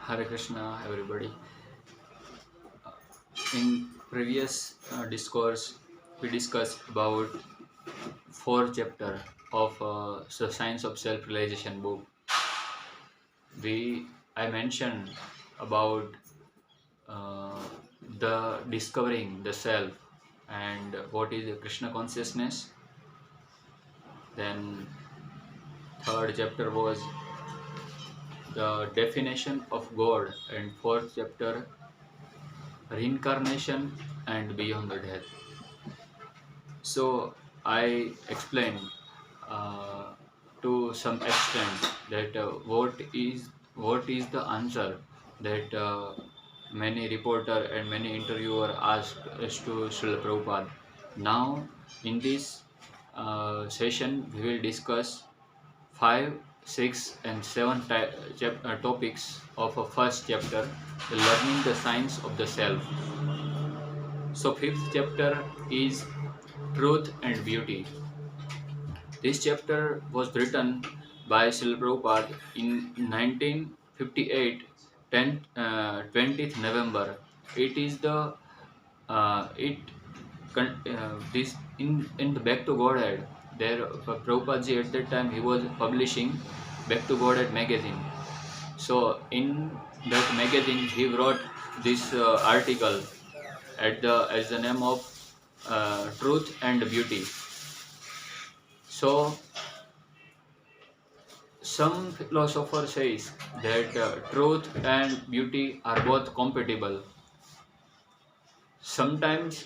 Hare Krishna, everybody. In previous discourse, we discussed about fourth chapter of the Science of Self-Realization book. I mentioned about uh, the discovering the self and what is the Krishna consciousness. Then third chapter was the definition of God, and fourth chapter reincarnation and beyond the death. So I explained uh, to some extent that what is the answer that many reporter and many interviewer asked as to Srila Prabhupada. Now in this session we will discuss 5, 6 and 7 topics of a first chapter, the learning the science of the self. So fifth chapter is truth and beauty. This chapter was written by Srila Prabhupada in 1958, 20th November. It is the it this in the Back to Godhead. There, Prabhupada ji at that time he was publishing Back to Godhead magazine. So in that magazine he wrote this article as the name of Truth and Beauty. So some philosopher says that truth and beauty are both compatible. Sometimes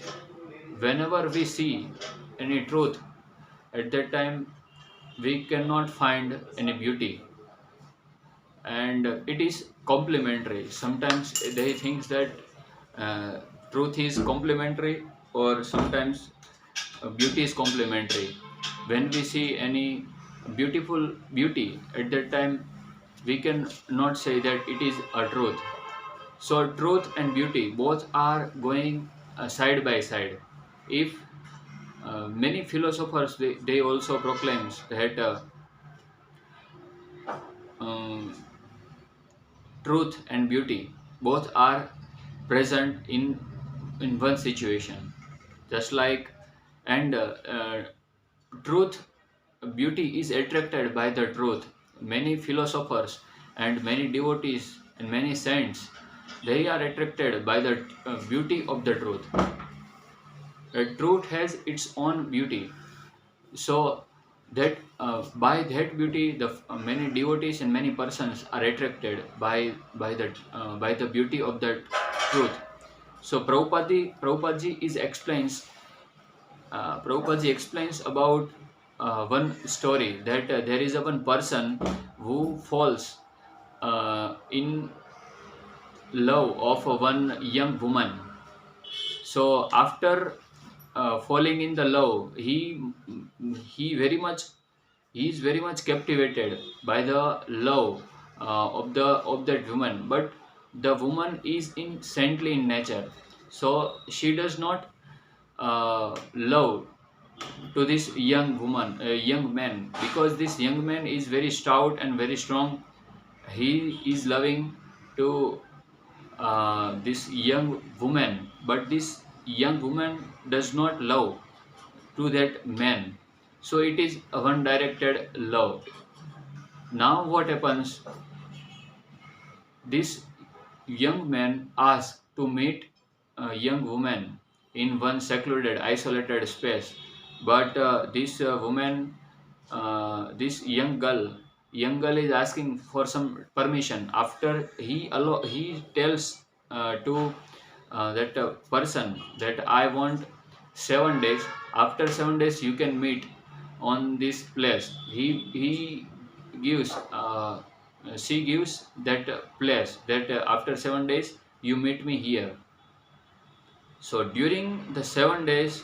whenever we see any truth, at that time we cannot find any beauty, and it is complementary. Sometimes they think that uh, truth is complementary, or sometimes beauty is complementary. When we see any beautiful beauty, at that time we can not say that it is a truth. So truth and beauty both are going side by side. If many philosophers they also proclaims that um, truth and beauty both are present in one situation, just like, and truth beauty is attracted by the truth. Many philosophers and many devotees and many saints, they are attracted by the beauty of the truth. The truth has its own beauty, so that by that beauty the many devotees and many persons are attracted by the beauty of that truth. So Prabhupada is explains Prabhupada explains about one story that there is a one person who falls in love of one young woman. So after falling in the love, he very much he is very much captivated by the love of that woman. But the woman is in saintly in nature, so she does not love to this young woman, young man, because this young man is very stout and very strong. He is loving to this young woman, but this young woman does not love to that man. So it is a one directed love. Now what happens? This young man asks to meet a young woman in one secluded, isolated space. But this woman, this young girl is asking for some permission. After he tells to that person that I want 7 days. After 7 days, you can meet on this place. He gives. She gives that place that after 7 days you meet me here. So during the 7 days,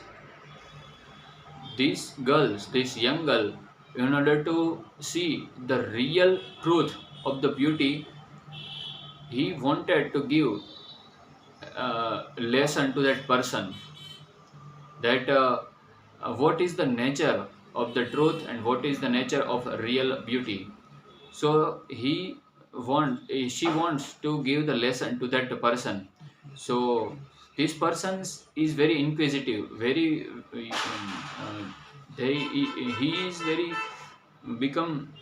this young girl, in order to see the real truth of the beauty, he wanted to give lesson to that person that what is the nature of the truth and what is the nature of real beauty. So he she wants to give the lesson to that person. So this person is very inquisitive, very he is very become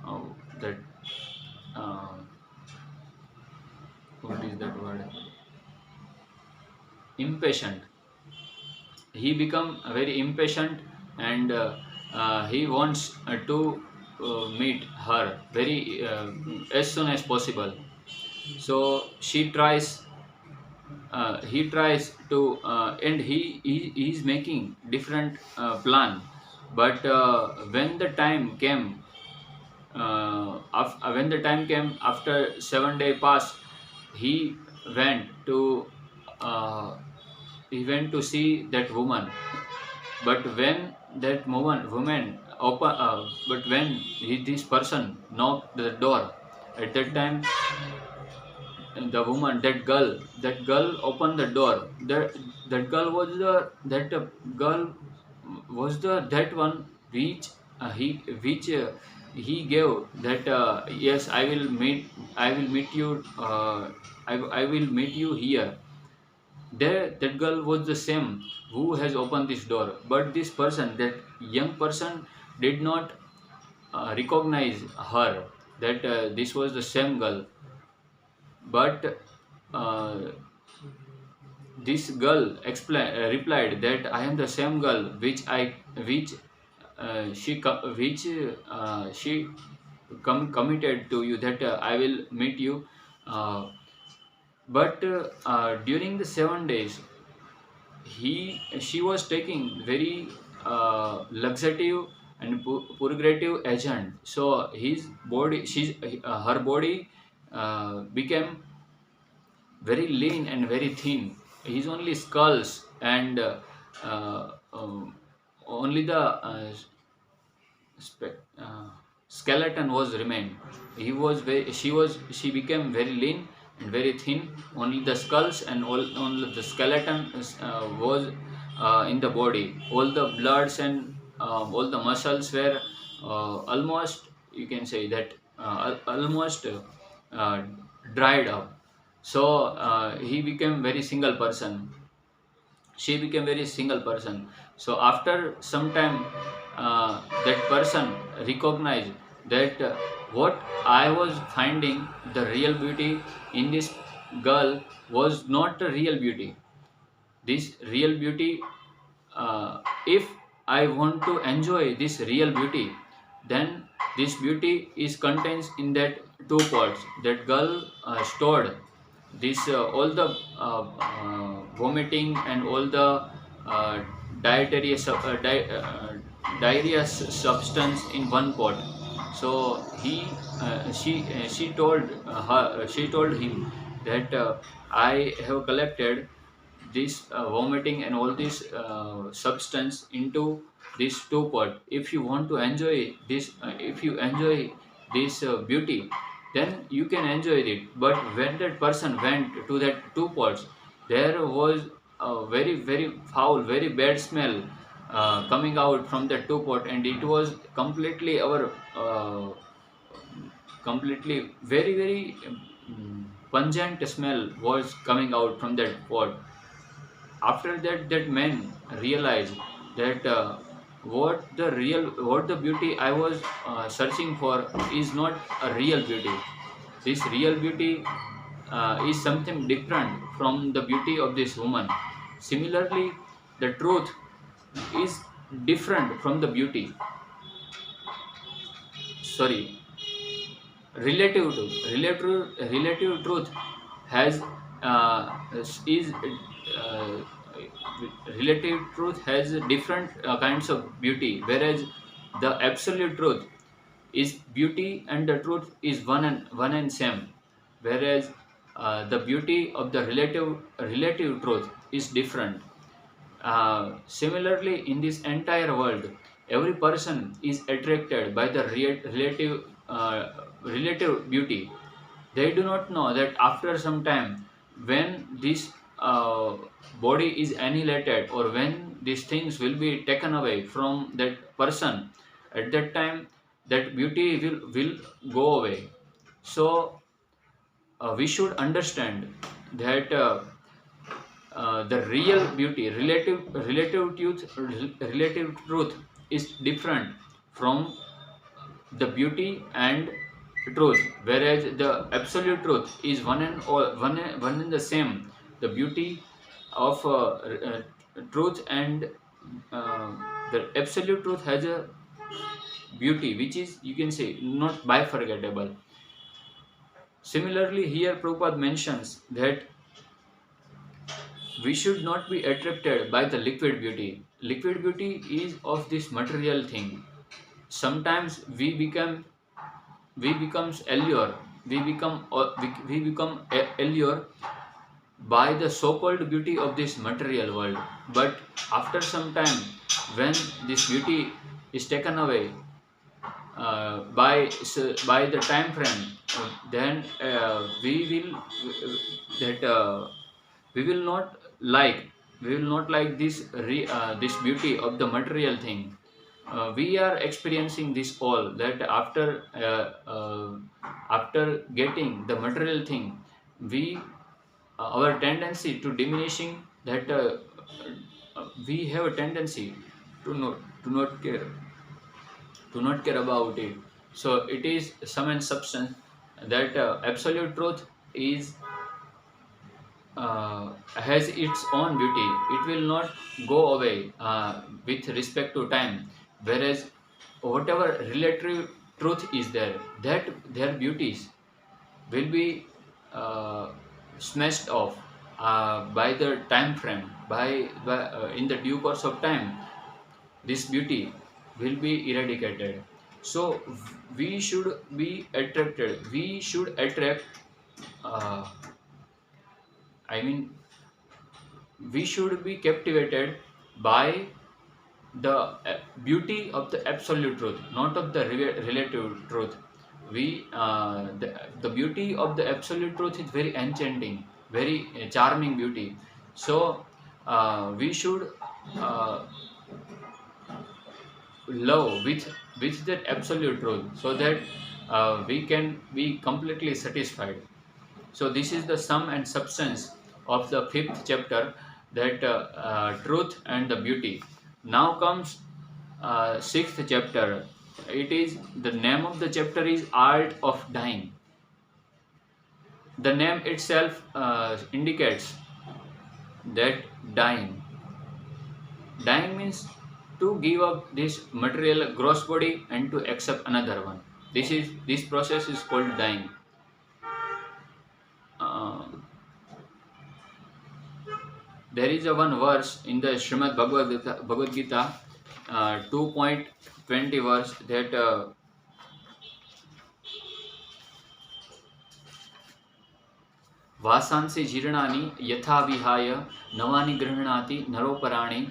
uh, that uh, what is that word, impatient. He become very impatient, and he wants to meet her very as soon as possible. So he tries to and he is making different plan. But when the time came after 7 day pass, he went to uh, he went to see that woman. But when that woman open but when this person knocked the door, at that time the woman, that girl opened the door. That girl was that girl was that one which he gave that yes, I will meet you, I will meet you here. There, that girl was the same who has opened this door, but this person, that young person, did not recognize her, that this was the same girl. But uh, this girl replied that I am the same girl which she committed to you, that I will meet you. Uh, but during the 7 days, she was taking very laxative and purgative agent. So his body she's her body became very lean and very thin. His only skulls and uh, um, only the skeleton was remained. She became very lean and very thin. Only the skulls and only the skeleton was in the body. All the bloods and all the muscles were almost, you can say that almost uh, dried up. So he became very single person. She became very single person. So after some time, that person recognized that what I was finding the real beauty in this girl was not the real beauty. This real beauty, if I want to enjoy this real beauty, then this beauty is contains in that two pots. That girl stored this all the vomiting and all the uh, dietary diarrhea substance in one pot. So she told him that I have collected this vomiting and all this substance into this two pot. If you want to enjoy this, if you enjoy this beauty, then you can enjoy it. But when that person went to that two pots, there was a very very foul, very bad smell coming out from the two pot, and it was completely completely very very pungent smell was coming out from that pot. After that, that man realized that what the beauty I was searching for is not a real beauty. This real beauty is something different from the beauty of this woman. Similarly, the truth is different from the beauty. Sorry, relative truth has is relative truth has different kinds of beauty, whereas the absolute truth is beauty and the truth is one and same. Whereas the beauty of the relative truth is different. Similarly, in this entire world, every person is attracted by the relative beauty. They do not know that after some time, when this body is annihilated, or when these things will be taken away from that person, at that time that beauty will go away. So we should understand that the real beauty, relative truth is different from the beauty and truth, whereas the absolute truth is one and the same. The beauty of truth and uh, the absolute truth has a beauty which is, you can say, not bifurcatable. Similarly, here Prabhupada mentions that we should not be attracted by the liquid beauty. Liquid beauty is of this material thing. Sometimes we becomes allure. We become allure by the so-called beauty of this material world. But after some time, when this beauty is taken away by the time frame, then we will that we will not like we will not like this beauty of the material thing. We are experiencing this all that after getting the material thing, we our tendency to diminishing that we have a tendency to not care about it. So it is sum and substance that absolute truth is has its own beauty. It will not go away with respect to time. Whereas whatever relative truth is there, that their beauties will be uh, smashed off by the time frame. By in the due course of time, this beauty will be eradicated. So we should be attracted. We should attract. Uh, I mean, we should be captivated by the beauty of the absolute truth, not of the relative truth. The beauty of the absolute truth is very enchanting, very charming beauty. So we should uh, love with that absolute truth, so that we can be completely satisfied. So this is the sum and substance of the fifth chapter, that truth and the beauty. Now comes sixth chapter. It is, the name of the chapter is Art of Dying. The name itself indicates that dying. Dying means to give up this material gross body and to accept another one. This process is called dying. Uh, there is a one verse in the Srimad Bhagavad Gita 2.20 verse, that वासांसि जीर्णानि यथा विहाय नवानि गृह्णाति नरोपराणि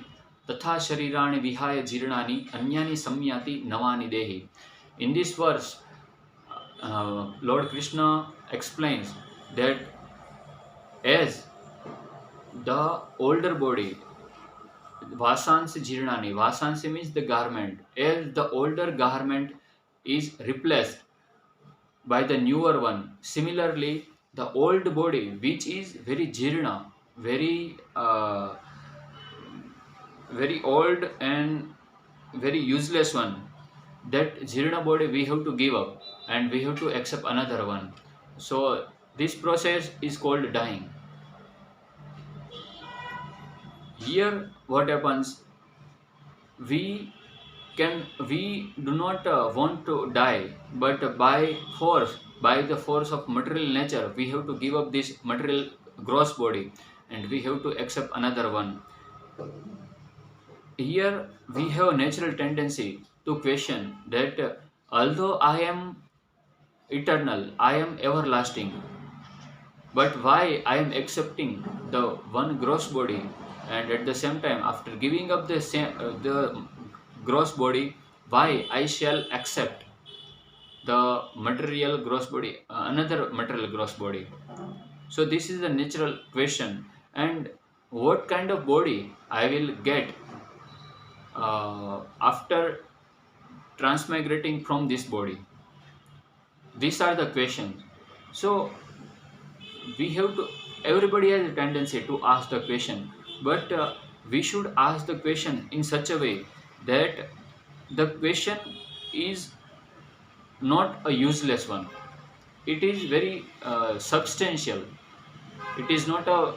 तथा शरीराणि विहाय जीर्णानि अन्यानि संयाति नवानि देहि. In this verse, Lord Krishna explains that as the older body, vasansi jirnani, vasansi means the garment, as the older garment is replaced by the newer one, similarly the old body, which is very jirna, very old and very useless one, that jirna body we have to give up and we have to accept another one. So this process is called dying. Here what happens, we we do not want to die, but by the force of material nature, we have to give up this material gross body and we have to accept another one. Here we have a natural tendency to question that although I am eternal, I am everlasting, but why I am accepting the one gross body, and at the same time, after giving up the gross body, why I shall accept the material gross body, another material gross body. So this is a natural question, and what kind of body I will get after transmigrating from this body. These are the questions. So we have to, everybody has a tendency to ask the question, but we should ask the question in such a way that the question is not a useless one. It is very substantial. It is not a,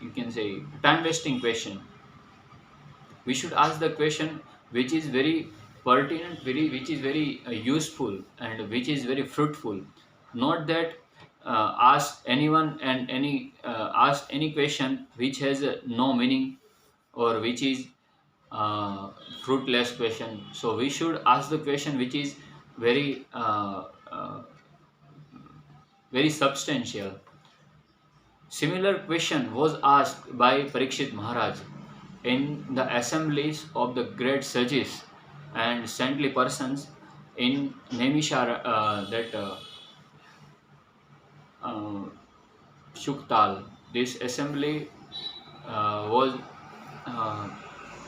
you can say, time wasting question. We should ask the question which is very pertinent, which is very useful, and which is very fruitful. Not that ask anyone and ask any question which has no meaning, or which is fruitless question. So we should ask the question which is very very substantial. Similar question was asked by Parikshit Maharaj in the assemblies of the great sages and saintly persons in Naimishara, that uh, Shuktal. This assembly was, uh,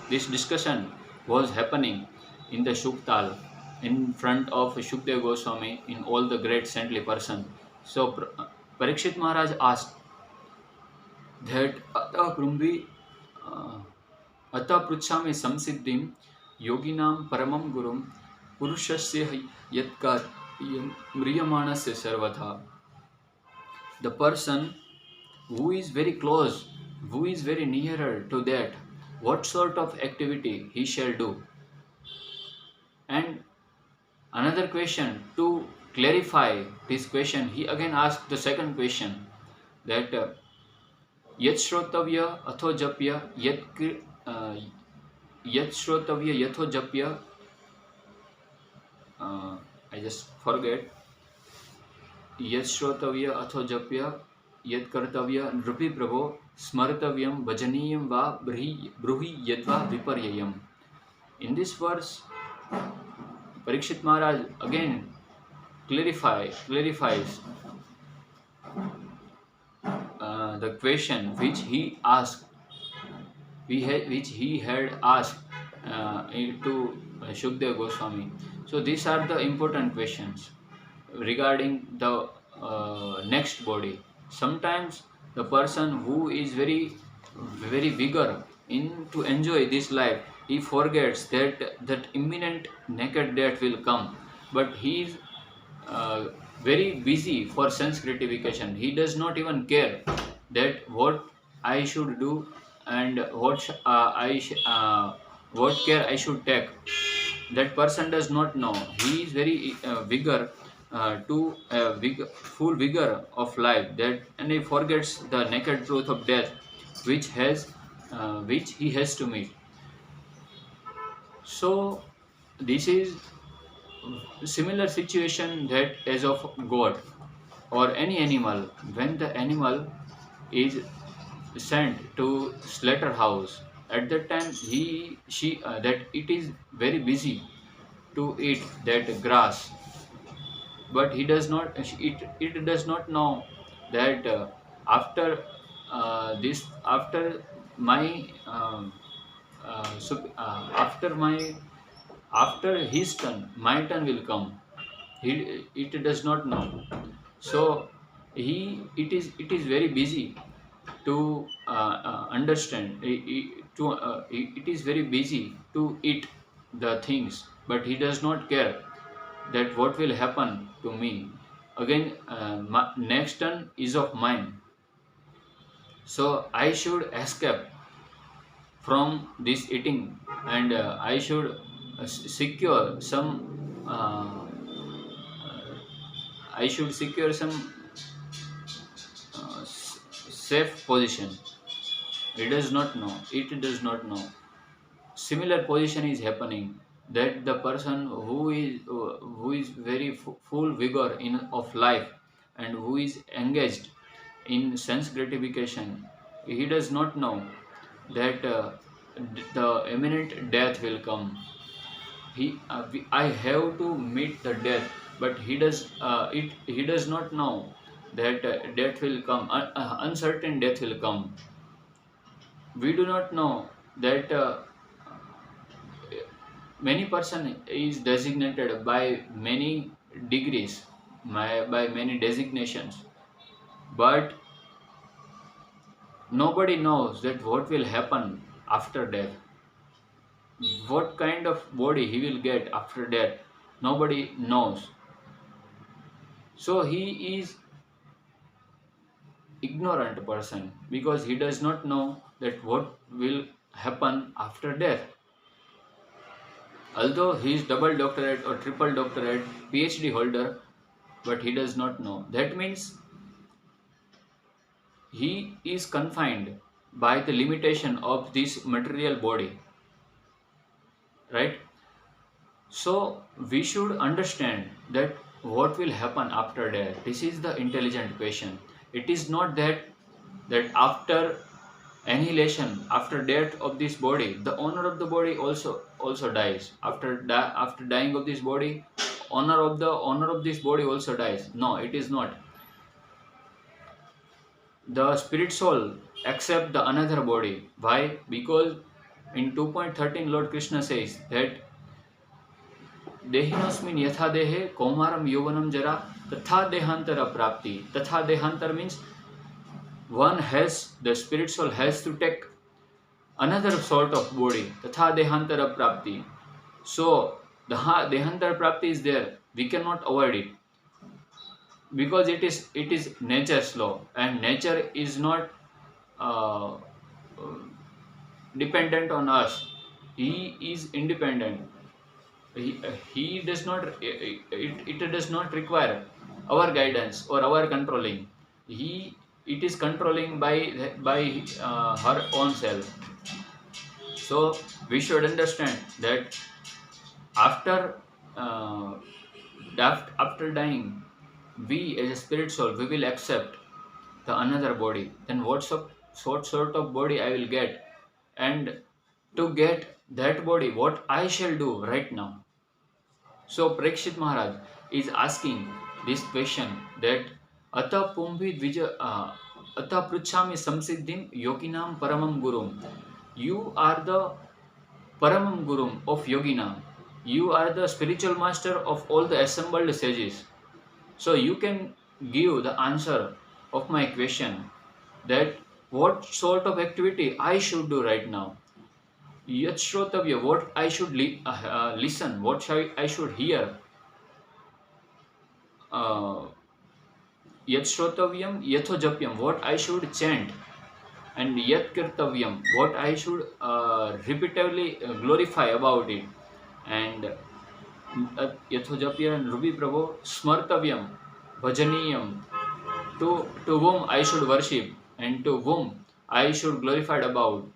this discussion was happening in the Shuktal in front of Shukdev Goswami in all the great saintly person. So Parikshit Maharaj asked that uh, अतः पृच्छामि संसिद्धिं योगिनां परमं गुरुं पुरुषस्य यत्कार्यं म्रियमाणस्य सर्वथा. The person who is very close, who is very nearer to that, what sort of activity he shall do. And another question to clarify this question, he again asked the second question, that यत् श्रोतव्य अथो जप्य यत् श्रोतव्य यथो जप्य, I just forget, यत् श्रोतव्य अथो जप्य यत् कर्तव्य नृपि प्रभो स्मर्तव्यम भजनीयम वा ब्रूहि यद्वा विपर्ययम. In this verse, Parikshit Maharaj again clarifies the question which he asked, which he had asked to Shukdev Goswami. So these are the important questions regarding the next body. Sometimes the person who is very vigor in to enjoy this life, he forgets that imminent naked death will come, but he is uh, very busy for sense gratification. He does not even care that what I should do and what care I should take. That person does not know. He is very vigor to full vigor of life, that, and he forgets the naked truth of death, which he has to meet. So this is similar situation that as of God or any animal. When the animal is sent to slaughterhouse, at that time he she that it is very busy to eat that grass, but it does not know that after my after my after his turn, my turn will come. It does not know. So it is very busy to understand, it is very busy to eat the things, but he does not care that what will happen to me again. Next turn is of mine, so I should escape from this eating, and I should secure some uh, I should secure some safe position. It does not know. Similar position is happening, that the person who is very full vigor in of life, and who is engaged in sense gratification, he does not know that the imminent death will come. I have to meet the death, but he does not know that death will come, uncertain death will come. We do not know that many person is designated by many degrees, by many designations, but nobody knows that what will happen after death, what kind of body he will get after death. Nobody knows. So he is ignorant person because he does not know that what will happen after death. Although he is double doctorate or triple doctorate PhD holder, but he does not know. That means he is confined by the limitation of this material body, right? So we should understand that what will happen after death. This is the intelligent question. It is not that after annihilation, after death of this body, the owner of the body also dies. After dying of this body, owner of this body also dies. No, it is not. The spirit soul accept the another body. Why? Because in 2.13 Lord Krishna says that देहिनोस्मिन् यथा देहे कौमारम यौवनम जरा तथा देहांतर प्राप्ति. Tatha dehantar means one has, the spirit soul has to take another sort of body. Tatha dehantar prapti. So the dehantar prapti is there. We cannot avoid it because it is nature's law, and nature is not uh, dependent on us. He is independent. He does not, it does not require our guidance or our controlling. He It is controlling by her own self. So we should understand that after uh, after dying, we as a spirit soul, we will accept the another body. Then what sort of body I will get, and to get that body, what I shall do right now. So Parikshit Maharaj is asking this question that Ata Pumbhi Dvija Ata Pruchami Samsiddhim Yoginam Paramam Gurum. You are the Paramam Gurum of Yoginam. You are the spiritual master of all the assembled sages. So you can give the answer of my question that what sort of activity I should do right now. Yat Shrotavya, what I should listen, what I should hear. Uh, Yat Shrotavyam, Yatho Japyam, what I should chant, and Yat Kirtavyam, what I should repeatedly glorify about it, and Yatho Japya and Ruby Prabhu, Smartavyam, Bhajaniyam, to whom I should worship and to whom I should glorify about.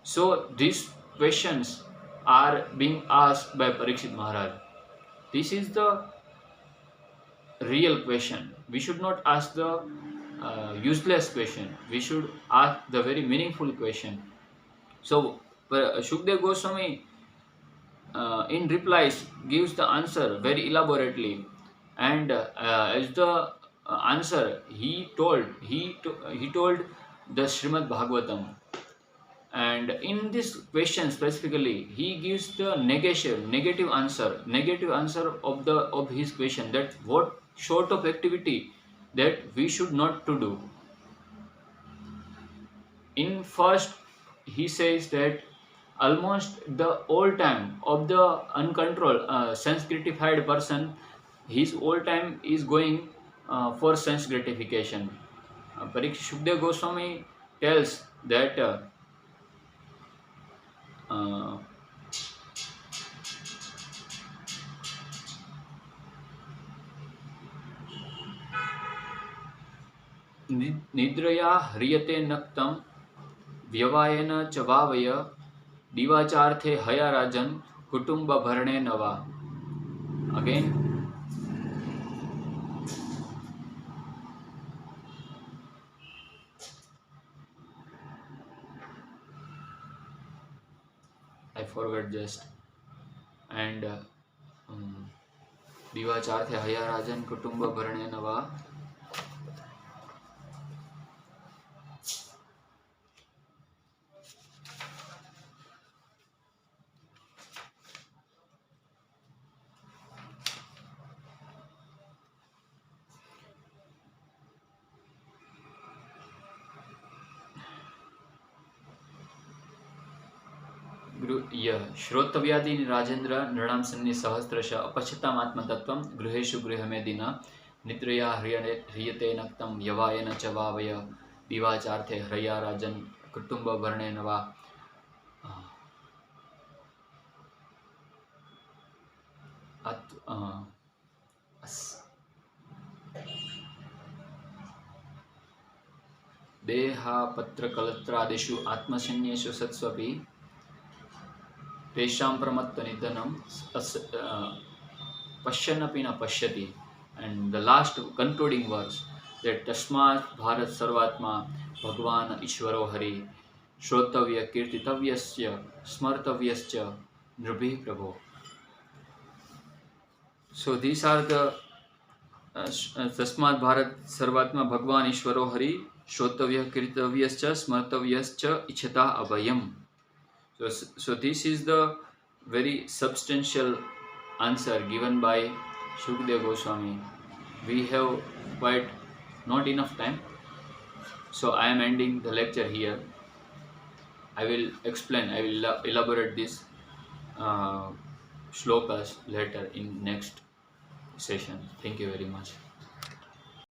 So these questions are being asked by Parikshit Maharaj. This is the real question. We should not ask the useless question. We should ask the very meaningful question. So Shukdev Goswami in replies gives the answer very elaborately, and as the answer he told the Srimad Bhagavatam. And in this question specifically, he gives the negative answer of his question, that what sort of activity that we should not to do. In first, he says that almost the whole time of the uncontrolled sense gratified person, his whole time is going for sense gratification. Shukdev Goswami tells that uh, निद्रया ह्रियते नक्तं व्यवायेन च वावय दिवाचार्थे हया राजन कुटुंब भरणे नवा. Again, I forgot just. And दिवाचार्थे हया राजन कुटुंब भरणे नवा. श्रोतव्यादीनि राजेन्द्र नृणां सन्नि सहस्रश अपश्यतामात्मतत्त्वं गृहेषु गृहमेदिन निद्रया ह्रियते नक्तं यवायन च वावय दिवाचार्थे ह्रया राजन् कुटुम्बभरणेन वा देहापत्रकलत्रादिषु आत्मशन्येषु सत्स्वपि तेषां प्रमत्तनिधनं पश्यन्नपि न पश्यति. And the last concluding verse, that tasmat bharat sarvatma bhagwan ishvaro hari shrotavya kirtitavyasya smartavyascha nribhi prabho. So these are the tasmat bharat sarvatma bhagwan ishvaro hari shrotavya kirtitavyascha smartavyascha ichata abhayam. So this is the very substantial answer given by Shukdev Goswami. We have quite not enough time, so I am ending the lecture here. I will elaborate this shlokas later in next session. Thank you very much.